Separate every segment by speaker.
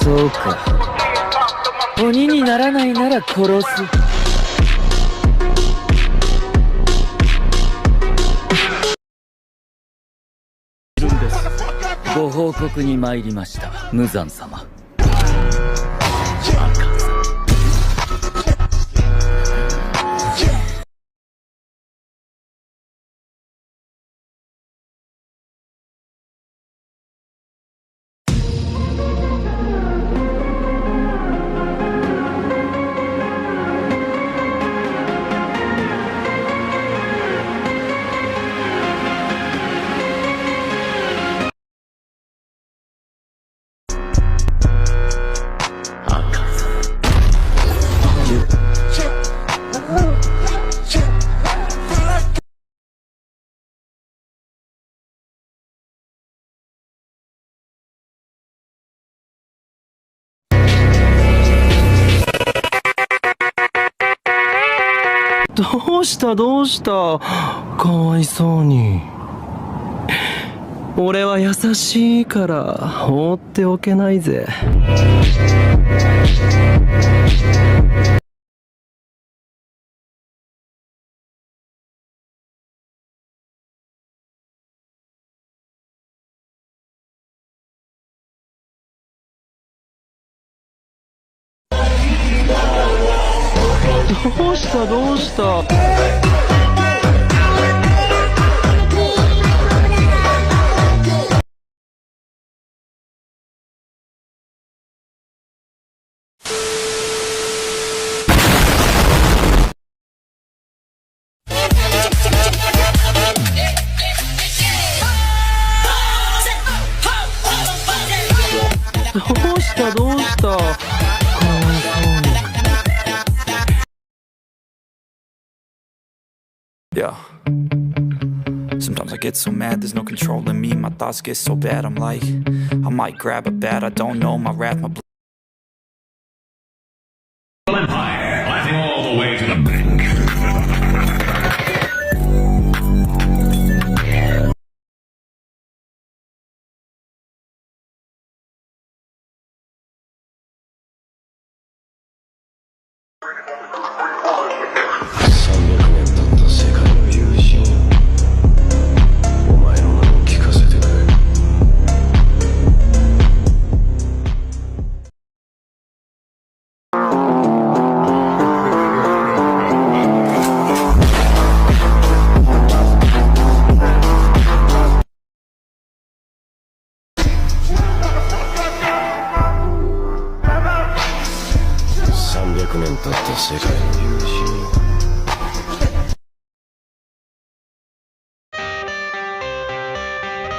Speaker 1: そうか。鬼にならないなら殺す。ご報告に参りました、無惨様。
Speaker 2: どうしたどうした、かわいそうに。俺は優しいから放っておけないぜ。どうしたどうした。どうしたどうした、かわいそうに。
Speaker 3: Yeah. Sometimes I get so mad, there's no controlling me. My thoughts get so bad, I'm like, I might grab a bat, I don't know, my wrath, my
Speaker 4: Empire, laughing all the way to the bank.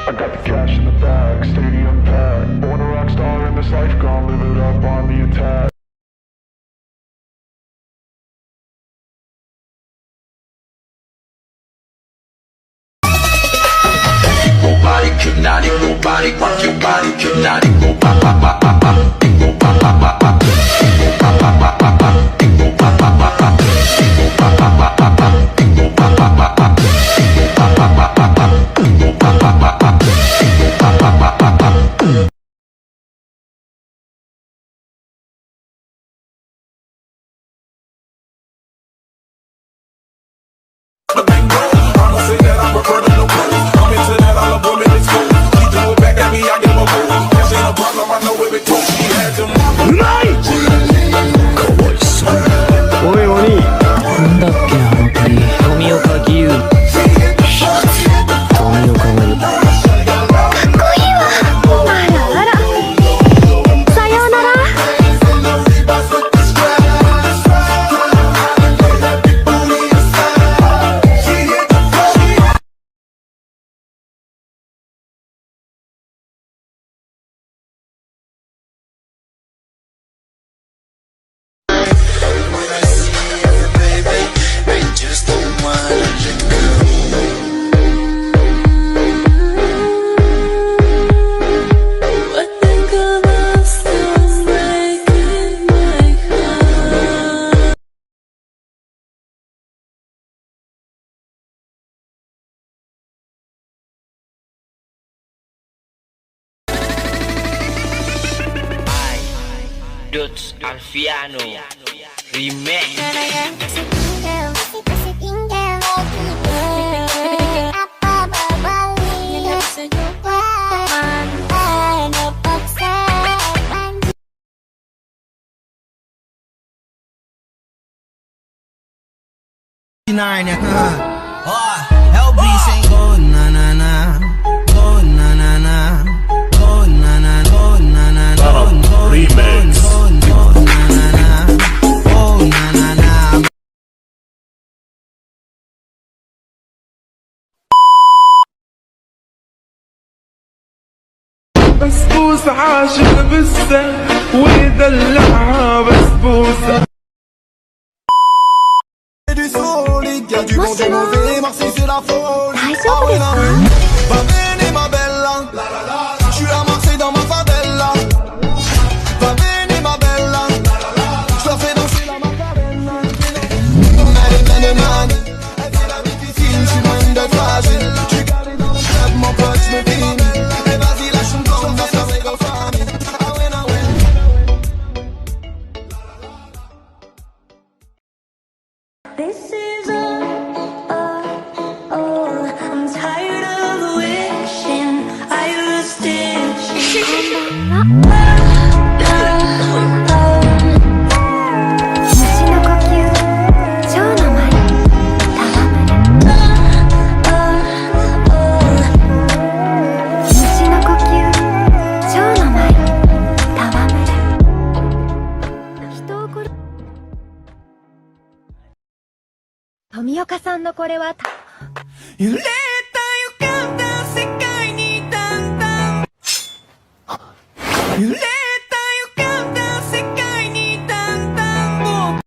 Speaker 5: I got the cash in the bag, stadium packed. Born a rock star in this life, gonna live it up on the attack.
Speaker 6: Nobody could not it, nobody rock your body could not it, go pop pop pop pop pop, go pop pop pop pop, go pop pop pop pop pop, go pop pop pop pop, go pop pop pop pop pop, go pop pop pop pop, go pop pop pop pop pop, go pop pop pop pop, go pop pop pop pop.
Speaker 1: Dots Alfiano Remix.
Speaker 7: LB saying go na na na, go na na na, go na na, go na na, go remix, go na na na, go na na na.
Speaker 8: بسبوسة عاشق بسة ويدلعها بسبوسة.
Speaker 7: Du solide, y'a du bon, du mauvais, Marseille c'est la folie. Ah ouais, la rue. Va bene ma bella, je suis à Marseille dans ma favela. Va bene ma bella, je la fais danser la macarena. Elle est pleine de manie, elle fait la vie difficile, je suis loin de fragile. Je suis calé dans le club, mon pote, je me finis. Mais vas-y lâche une blonde, dans sa régal famille. Ah ouais, ah ouais.
Speaker 9: This is all. I'm tired of wishing I was stitching.
Speaker 10: 虫の呼吸蝶の舞虫の呼吸蝶の舞戯れ人を殺富岡さんのこれは
Speaker 7: 揺れた予感だ世界にだんだん揺れた予感だ世界にだんだんもう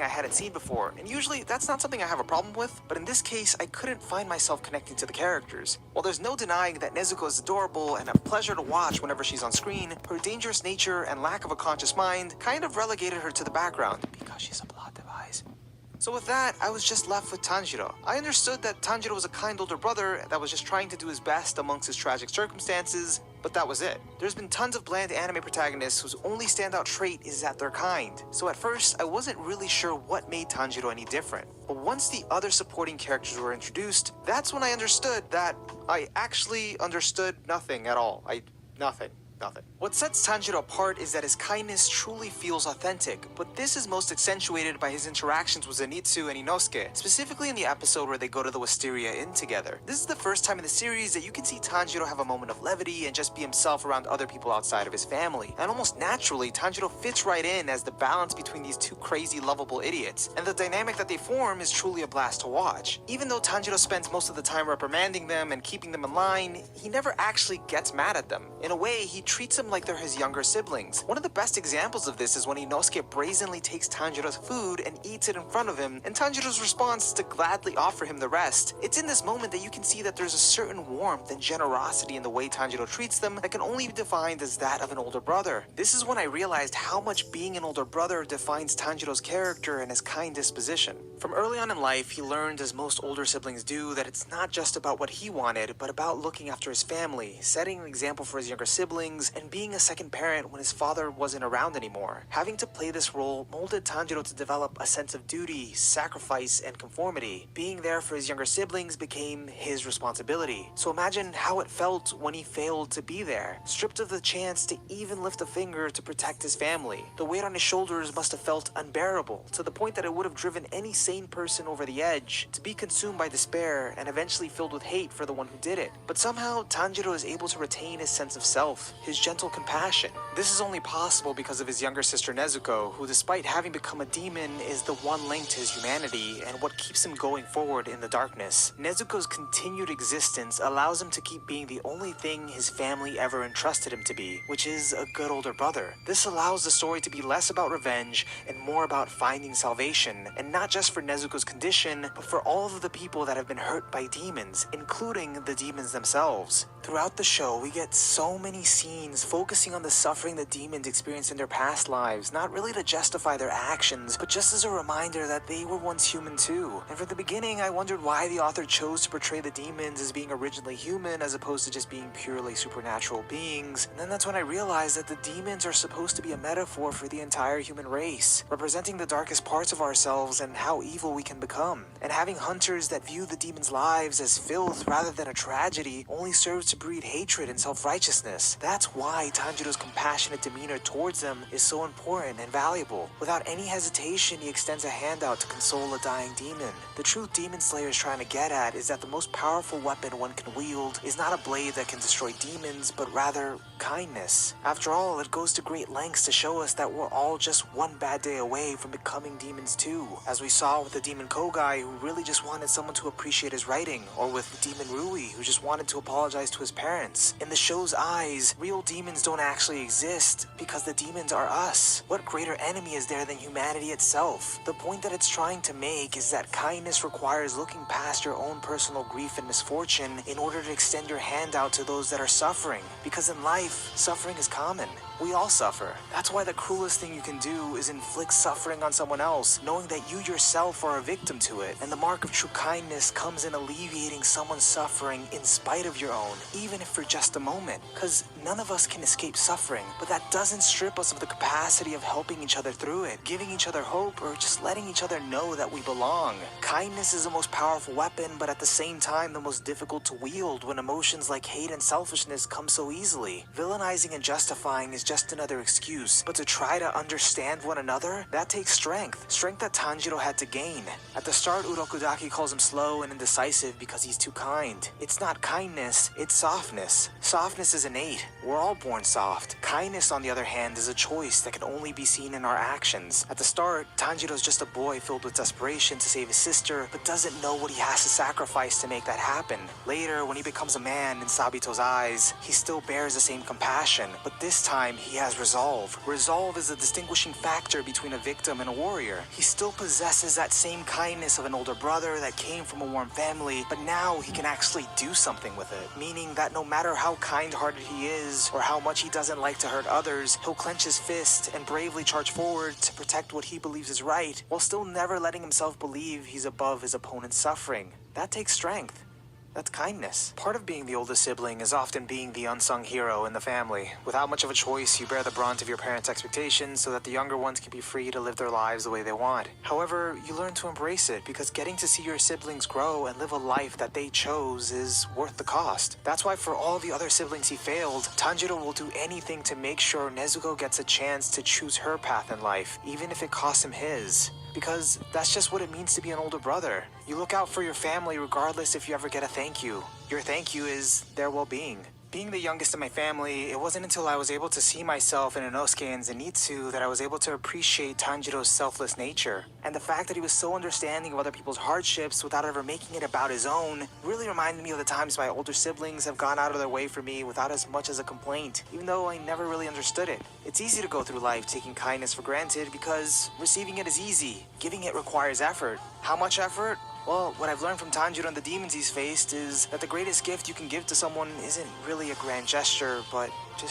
Speaker 11: something I hadn't seen before, and usually that's not something I have a problem with, but in this case, I couldn't find myself connecting to the characters. While there's no denying that Nezuko is adorable and a pleasure to watch whenever she's on screen, her dangerous nature and lack of a conscious mind kind of relegated her to the background because she's a plot device. So with that, I was just left with Tanjiro. I understood that Tanjiro was a kind older brother that was just trying to do his best amongst his tragic circumstances, but that was it. There's been tons of bland anime protagonists whose only standout trait is that they're kind. So at first, I wasn't really sure what made Tanjiro any different. But once the other supporting characters were introduced, that's when I understood that I actually understood nothing at all. Nothing. What sets Tanjiro apart is that his kindness truly feels authentic, but this is most accentuated by his interactions with Zenitsu and Inosuke, specifically in the episode where they go to the Wisteria Inn together. This is the first time in the series that you can see Tanjiro have a moment of levity and just be himself around other people outside of his family. And almost naturally, Tanjiro fits right in as the balance between these two crazy, lovable idiots, and the dynamic that they form is truly a blast to watch. Even though Tanjiro spends most of the time reprimanding them and keeping them in line, he never actually gets mad at them. In a way, he treats them like they're his younger siblings. One of the best examples of this is when Inosuke brazenly takes Tanjiro's food and eats it in front of him, and Tanjiro's response is to gladly offer him the rest. It's in this moment that you can see that there's a certain warmth and generosity in the way Tanjiro treats them that can only be defined as that of an older brother. This is when I realized how much being an older brother defines Tanjiro's character and his kind disposition. From early on in life, he learned, as most older siblings do, that it's not just about what he wanted, but about looking after his family, setting an example for his younger siblings, and being a second parent when his father wasn't around anymore. Having to play this role molded Tanjiro to develop a sense of duty, sacrifice, and conformity. Being there for his younger siblings became his responsibility. So imagine how it felt when he failed to be there, stripped of the chance to even lift a finger to protect his family. The weight on his shoulders must have felt unbearable, to the point that it would have driven any sane person over the edge, to be consumed by despair and eventually filled with hate for the one who did it. But somehow, Tanjiro is able to retain his sense of self, his gentle compassion. This is only possible because of his younger sister Nezuko, who despite having become a demon is the one link to his humanity and what keeps him going forward in the darkness. Nezuko's continued existence allows him to keep being the only thing his family ever entrusted him to be, which is a good older brother. This allows the story to be less about revenge and more about finding salvation, and not just for Nezuko's condition, but for all of the people that have been hurt by demons, including the demons themselves. Throughout the show, we get so many scenes focusing on the suffering the demons experienced in their past lives, not really to justify their actions, but just as a reminder that they were once human too. And from the beginning, I wondered why the author chose to portray the demons as being originally human as opposed to just being purely supernatural beings. And then that's when I realized that the demons are supposed to be a metaphor for the entire human race, representing the darkest parts of ourselves and how evil we can become. And having hunters that view the demons' lives as filth rather than a tragedy only serves to breed hatred and self-righteousness. That's why Tanjiro's compassionate demeanor towards them is so important and valuable. Without any hesitation, he extends a hand out to console a dying demon. The truth Demon Slayer is trying to get at is that the most powerful weapon one can wield is not a blade that can destroy demons, but rather kindness. After all, it goes to great lengths to show us that we're all just one bad day away from becoming demons too, as we saw with the demon Kogai, who really just wanted someone to appreciate his writing, or with demon Rui, who just wanted to apologize to his parents. In the show's eyes, real demons don't actually exist because the demons are us. What greater enemy is there than humanity itself? The point that it's trying to make is that kindness requires looking past your own personal grief and misfortune in order to extend your hand out to those that are suffering. Because in life, suffering is common. We all suffer. That's why the cruelest thing you can do is inflict suffering on someone else, knowing that you yourself are a victim to it. And the mark of true kindness comes in alleviating someone's suffering in spite of your own, even if for just a moment. Because none of us can escape suffering, but that doesn't strip us of the capacity of helping each other through it, giving each other hope, or just letting each other know that we belong. Kindness is the most powerful weapon, but at the same time the most difficult to wield when emotions like hate and selfishness come so easily. Villainizing and justifying is just another excuse, but to try to understand one another, that takes strength. Strength that Tanjiro had to gain. At the start, Urokudaki calls him slow and indecisive because he's too kind. It's not kindness, it's softness. Softness is innate. we're all born soft. Kindness, on the other hand, is a choice that can only be seen in our actions. At the start, Tanjiro's just a boy filled with desperation to save his sister, but doesn't know what he has to sacrifice to make that happen. Later, when he becomes a man in Sabito's eyes, he still bears the same compassion, but this time he has resolve. Resolve is a distinguishing factor between a victim and a warrior. He still possesses that same kindness of an older brother that came from a warm family, but now he can actually do something with it. Meaning that no matter how kind-hearted he is, or how much he doesn't like to hurt others, he'll clench his fist and bravely charge forward to protect what he believes is right, while still never letting himself believe he's above his opponent's suffering. That takes strength. That's kindness. Part of being the oldest sibling is often being the unsung hero in the family. Without much of a choice, you bear the brunt of your parents' expectations so that the younger ones can be free to live their lives the way they want. However, you learn to embrace it because getting to see your siblings grow and live a life that they chose is worth the cost. That's why for all the other siblings he failed, Tanjiro will do anything to make sure Nezuko gets a chance to choose her path in life, even if it costs him his. Because that's just what it means to be an older brother. You look out for your family regardless if you ever get a thank you. Your thank you is their well-being. Being the youngest in my family, it wasn't until I was able to see myself in Inosuke and Zenitsu that I was able to appreciate Tanjiro's selfless nature. And the fact that he was so understanding of other people's hardships without ever making it about his own really reminded me of the times my older siblings have gone out of their way for me without as much as a complaint, even though I never really understood it. It's easy to go through life taking kindness for granted because receiving it is easy. Giving it requires effort. How much effort? Well, what I've learned from Tanjiro and the demons he's faced is that the greatest gift you can give to someone isn't really a grand gesture, but just